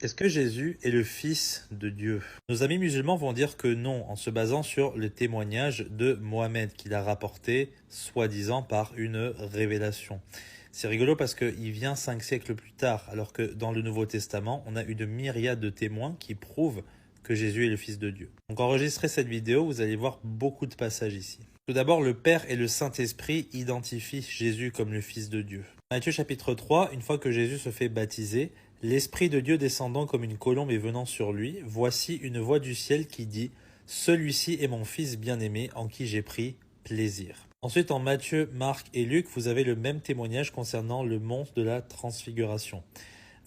Est-ce que Jésus est le Fils de Dieu? Nos amis musulmans vont dire que non, en se basant sur le témoignage de Mohammed qu'il a rapporté, soi-disant par une révélation. C'est rigolo parce qu'il vient 5 siècles plus tard, alors que dans le Nouveau Testament, on a une myriade de témoins qui prouvent que Jésus est le Fils de Dieu. Donc enregistrez cette vidéo, vous allez voir beaucoup de passages ici. Tout d'abord, le Père et le Saint-Esprit identifient Jésus comme le Fils de Dieu. Matthieu chapitre 3, une fois que Jésus se fait baptiser, l'Esprit de Dieu descendant comme une colombe et venant sur lui, voici une voix du ciel qui dit « Celui-ci est mon Fils bien-aimé en qui j'ai pris plaisir ». Ensuite, en Matthieu, Marc et Luc, vous avez le même témoignage concernant le mont de la transfiguration.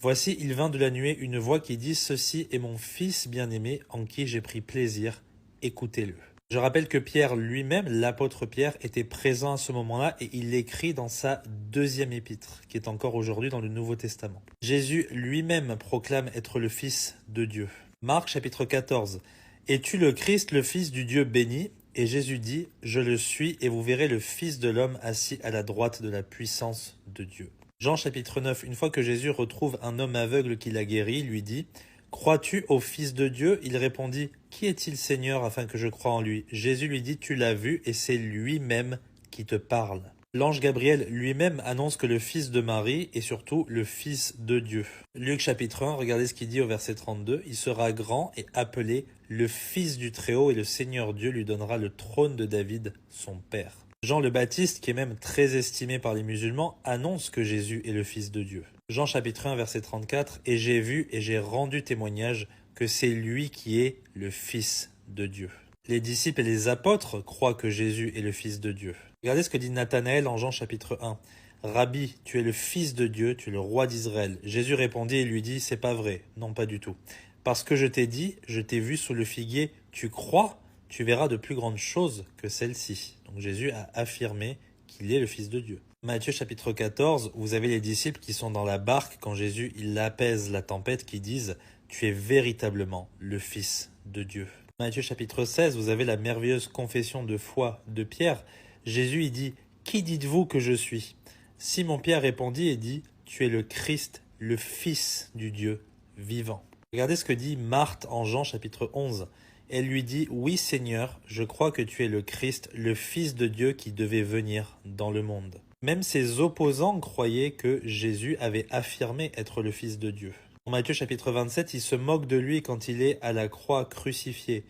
Voici, il vint de la nuée une voix qui dit « Ceci est mon Fils bien-aimé en qui j'ai pris plaisir, écoutez-le ». Je rappelle que Pierre lui-même, l'apôtre Pierre, était présent à ce moment-là et il l'écrit dans sa deuxième épître, qui est encore aujourd'hui dans le Nouveau Testament. Jésus lui-même proclame être le Fils de Dieu. Marc chapitre 14. « Es-tu le Christ, le Fils du Dieu béni ?» Et Jésus dit « Je le suis, et vous verrez le Fils de l'homme assis à la droite de la puissance de Dieu. » Jean chapitre 9. Une fois que Jésus retrouve un homme aveugle qu'il a guéri, lui dit « Crois-tu au Fils de Dieu ?» Il répondit « Qui est-il, Seigneur, afin que je croie en lui ?» Jésus lui dit « Tu l'as vu, et c'est lui-même qui te parle. » L'ange Gabriel lui-même annonce que le Fils de Marie est surtout le Fils de Dieu. Luc chapitre 1, regardez ce qu'il dit au verset 32. « Il sera grand et appelé le Fils du Très-Haut, et le Seigneur Dieu lui donnera le trône de David, son père. » Jean le Baptiste, qui est même très estimé par les musulmans, annonce que Jésus est le Fils de Dieu. Jean chapitre 1, verset 34. « Et j'ai vu et j'ai rendu témoignage que c'est lui qui est le Fils de Dieu. » Les disciples et les apôtres croient que Jésus est le Fils de Dieu. Regardez ce que dit Nathanaël en Jean chapitre 1. « Rabbi, tu es le Fils de Dieu, tu es le roi d'Israël. » Jésus répondit et lui dit « C'est pas vrai, non pas du tout. Parce que je t'ai dit, je t'ai vu sous le figuier, tu crois, tu verras de plus grandes choses que celles-ci. » Donc Jésus a affirmé qu'il est le Fils de Dieu. Matthieu chapitre 14, vous avez les disciples qui sont dans la barque quand Jésus il apaise la tempête qui disent « Tu es véritablement le Fils de Dieu. » Matthieu chapitre 16, vous avez la merveilleuse confession de foi de Pierre. Jésus il dit « Qui dites-vous que je suis ?» Simon-Pierre répondit et dit « Tu es le Christ, le Fils du Dieu vivant. » Regardez ce que dit Marthe en Jean chapitre 11. Elle lui dit « Oui Seigneur, je crois que tu es le Christ, le Fils de Dieu qui devait venir dans le monde. » Même ses opposants croyaient que Jésus avait affirmé être le Fils de Dieu. En Matthieu chapitre 27, il se moque de lui quand il est à la croix crucifié.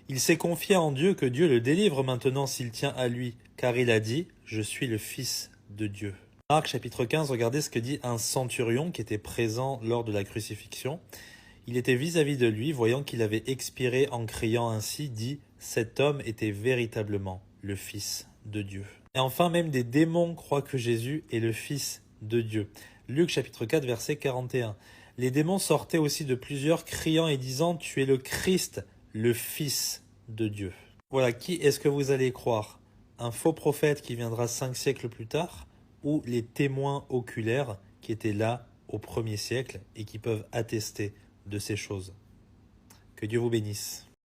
Il s'est confié en Dieu que Dieu le délivre maintenant s'il tient à lui, car il a dit « Je suis le Fils de Dieu. » Marc chapitre 15, regardez ce que dit un centurion qui était présent lors de la crucifixion. Il était vis-à-vis de lui, voyant qu'il avait expiré en criant ainsi, dit « Cet homme était véritablement le Fils de Dieu. » Et enfin, même des démons croient que Jésus est le Fils de Dieu. Luc chapitre 4, verset 41. Les démons sortaient aussi de plusieurs, criant et disant « Tu es le Christ, le Fils de Dieu. » Voilà, qui est-ce que vous allez croire? Un faux prophète qui viendra 5 siècles plus tard, ou les témoins oculaires qui étaient là au 1er siècle et qui peuvent attester de ces choses? Que Dieu vous bénisse.